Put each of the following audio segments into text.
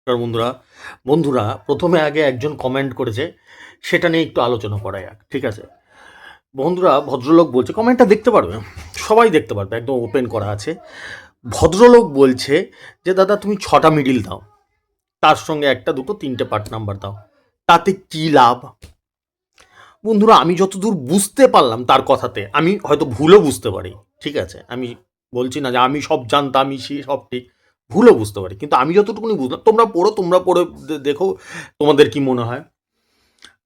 নমস্কার বন্ধুরা। বন্ধুরা, প্রথমে আগে একজন কমেন্ট করেছে, সেটা নিয়ে একটু আলোচনা করা যাক। ঠিক আছে বন্ধুরা, ভদ্রলোক বলছে, কমেন্টটা দেখতে পারবে, সবাই দেখতে পারবে, একদম ওপেন করা আছে। ভদ্রলোক বলছে যে দাদা তুমি 6টা মিডিল দাও, তার সঙ্গে একটা দুটো তিনটে পার্ট নাম্বার দাও, তাতে কি লাভ? বন্ধুরা, আমি যতদূর বুঝতে পারলাম তার কথাতে, আমি হয়তো ভুলও বুঝতে পারি, ঠিক আছে, আমি বলছি না যে আমি সব জানতাম, আমি সব ঠিক, ভুলও বুঝতে পারি, কিন্তু আমি যতটুকুনি বুঝলাম, তোমরা পড়ে দেখো তোমাদের কি মনে হয়।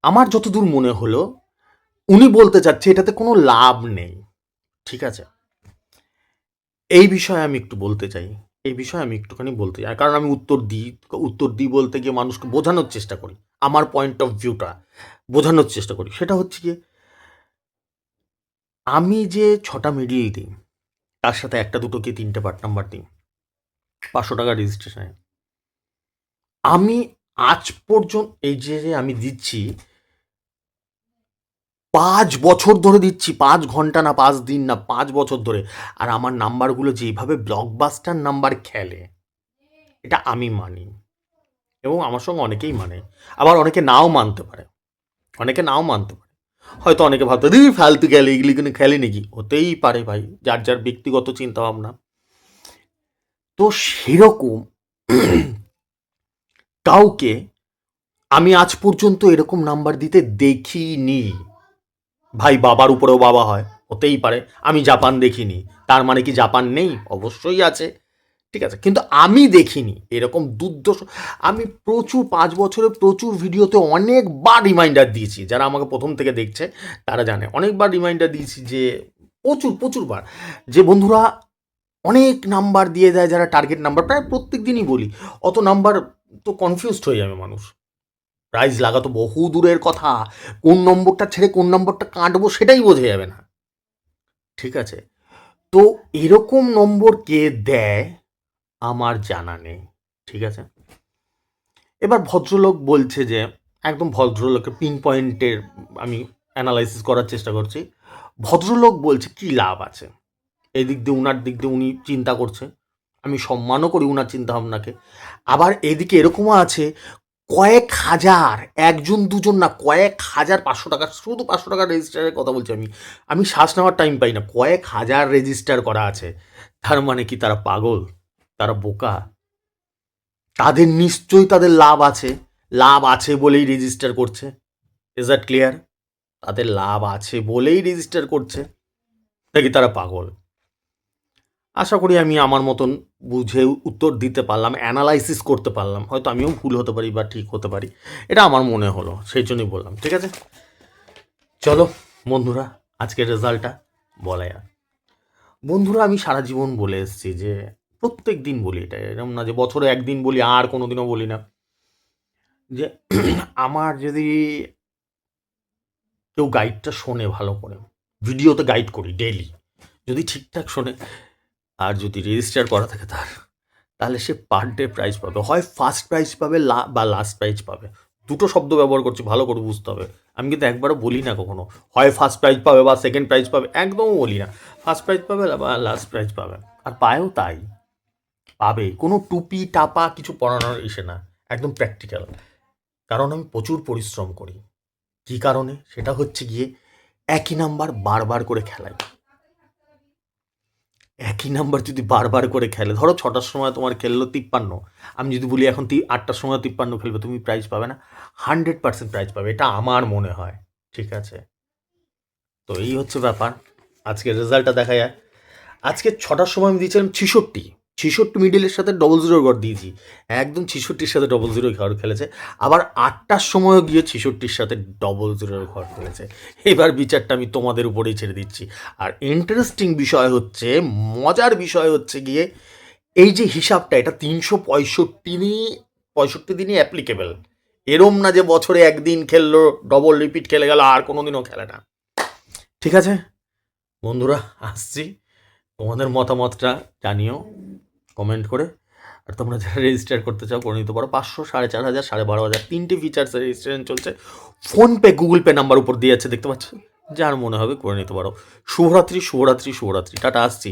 আমার যতদূর মনে হলো, উনি বলতে চাচ্ছে এটাতে কোনো লাভ নেই। ঠিক আছে, এই বিষয়ে আমি একটু বলতে চাই, এই বিষয়ে আমি একটুখানি বলতে চাই, কারণ আমি উত্তর দিই বলতে গিয়ে মানুষকে বোঝানোর চেষ্টা করি, আমার পয়েন্ট অফ ভিউটা বোঝানোর চেষ্টা করি। সেটা হচ্ছে গিয়ে, আমি যে 6টা মিডিল দিই, তার সাথে একটা দুটো কি তিনটে পার্ট নাম্বার দিই, 500 টাকা রেজিস্ট্রেশনে, আমি আজ পর্যন্ত এই যে আমি দিচ্ছি 5 বছর ধরে দিচ্ছি, 5 ঘন্টা না, 5 দিন না, 5 বছর ধরে, আর আমার নাম্বারগুলো যেইভাবে ব্লকবাস্টার নাম্বার খেলে, এটা আমি মানি, এবং আমার সঙ্গে অনেকেই মানে, আবার অনেকে নাও মানতে পারে, হয়তো অনেকে ভাবতে দিদি ফালতু খেলে, এগুলি কিন্তু খেলে নাকি, হতেই পারে ভাই, যার যার ব্যক্তিগত চিন্তা ভাবনা। তো সেরকম কাউকে আমি আজ পর্যন্ত এরকম নাম্বার দিতে দেখিনি ভাই। বাবার উপরেও বাবা হয়, হতেই পারে, আমি জাপান দেখিনি, তার মানে কি জাপান নেই? অবশ্যই আছে, ঠিক আছে, কিন্তু আমি দেখিনি এরকম দুর্দশ। আমি প্রচুর 5 বছরে প্রচুর ভিডিওতে অনেকবার রিমাইন্ডার দিয়েছি, যারা আমাকে প্রথম থেকে দেখছে তারা জানে, অনেকবার রিমাইন্ডার দিয়েছি, যে প্রচুরবার, যে বন্ধুরা অনেক নাম্বার দিয়ে দেয়, যারা টার্গেট নাম্বার, প্রায় প্রত্যেক দিনই বলি, অত নাম্বার তো কনফিউজড হয়ে যাবে মানুষ, প্রাইজ লাগাতো বহু দূরের কথা, কোন নম্বরটা ছেড়ে কোন নম্বরটা কাটবো সেটাই বোঝা যাবে না, ঠিক আছে। তো এরকম নম্বর কে দেয় আমার জানা নেই, ঠিক আছে। এবার ভদ্রলোক বলছে যে, একদম ভদ্রলোকের পিন পয়েন্টের আমি অ্যানালাইসিস করার চেষ্টা করছি। ভদ্রলোক বলছে কি লাভ আছে, এই দিক দিয়ে উনার দিক দিয়ে উনি চিন্তা করছে, আমি সম্মানও করি উনার চিন্তা ভাবনাকে। আবার এদিকে এরকমও আছে, কয়েক হাজার, একজন দুজন না, কয়েক হাজার, 500 টাকা, শুধু 500 টাকা রেজিস্টারের কথা বলছি আমি, আমি শ্বাস নেওয়ার টাইম পাই না, কয়েক হাজার রেজিস্টার করা আছে। তার মানে কি তারা পাগল? তারা বোকা? তাদের নিশ্চয়ই তাদের লাভ আছে বলেই রেজিস্টার করছে। Is that clear? তাদের লাভ আছে বলেই রেজিস্টার করছে, নাকি তারা পাগল? আশা করি আমি আমার মতন বুঝে উত্তর দিতে পারলাম, অ্যানালাইসিস করতে পারলাম, হয়তো আমিও ভুল হতে পারি বা ঠিক হতে পারি, এটা আমার মনে হলো, সেই জন্যই বললাম, ঠিক আছে। চলো বন্ধুরা, আজকের রেজাল্টটা বলা যাক। বন্ধুরা, আমি সারা জীবন বলে এসেছি, যে প্রত্যেক দিন বলি, এটা এরকম না যে বছরে একদিন বলি আর কোনো দিনও বলি না, যে আমার যদি কেউ গাইডটা শোনে ভালো করে, ভিডিওতে গাইড করি ডেইলি, যদি ঠিকঠাক শোনে, আর যদি রেজিস্টার করা থাকে তার, তাহলে সে পার ডে প্রাইজ পাবে, হয় ফার্স্ট প্রাইজ পাবে বা লাস্ট প্রাইজ পাবে। দুটো শব্দ ব্যবহার করছি, ভালো করে বুঝতে হবে, আমি কিন্তু একবারও বলি না কখনো হয় ফার্স্ট প্রাইজ পাবে বা সেকেন্ড প্রাইজ পাবে, একদমও বলি না, ফার্স্ট প্রাইজ পাবে বা লাস্ট প্রাইজ পাবে, আর পায়ও তাই, পাবে, কোনো টুপি টাপা কিছু পড়ানোর ইসে না, একদম প্র্যাকটিক্যাল, কারণ আমি প্রচুর পরিশ্রম করি। কী কারণে? সেটা হচ্ছে গিয়ে, একই নাম্বার বারবার করে খেলাই, একই নাম্বার যদি বারবার করে খেলে, ধরো 6টার সময় তোমার খেললো 53, আমি যদি বলি এখন 8টার সময় 53 খেলবে, তুমি প্রাইজ পাবে না? 100% প্রাইজ পাবে, এটা আমার মনে হয়, ঠিক আছে। তো এই হচ্ছে ব্যাপার, আজকের রেজাল্টটা দেখা যায়। আজকে 6টার সময় আমি দিয়েছিলাম 66 মিডিলের সাথে 00 ঘর দিয়েছি, একদম 66-র সাথে 00 ঘর খেলেছে। আবার 8টার সময়ও গিয়ে 66-র সাথে 00 ঘর খেলেছে। এবার বিচারটা আমি তোমাদের উপরেই ছেড়ে দিচ্ছি। আর ইন্টারেস্টিং বিষয় হচ্ছে, মজার বিষয় হচ্ছে গিয়ে, এই যে হিসাবটা, এটা 365 দিনই অ্যাপ্লিকেবল, এরম না যে বছরে একদিন খেললো, ডবল রিপিট খেলে গেল, আর কোনো দিনও খেলে না, ঠিক আছে বন্ধুরা। আসছি, তোমাদের মতামতটা জানিও কমেন্ট করে, আর তোমরা যারা রেজিস্টার করতে চাও করে নিতে পারো, 500, 4,500, 12,500, তিনটে ফিচার্স রেজিস্ট্রেশন চলছে, ফোনপে গুগল পে নাম্বার উপর দিয়ে যাচ্ছে, দেখতে পাচ্ছ, যার মনে হবে করে নিতে পারো। শুভরাত্রি, টাটা, আসছি।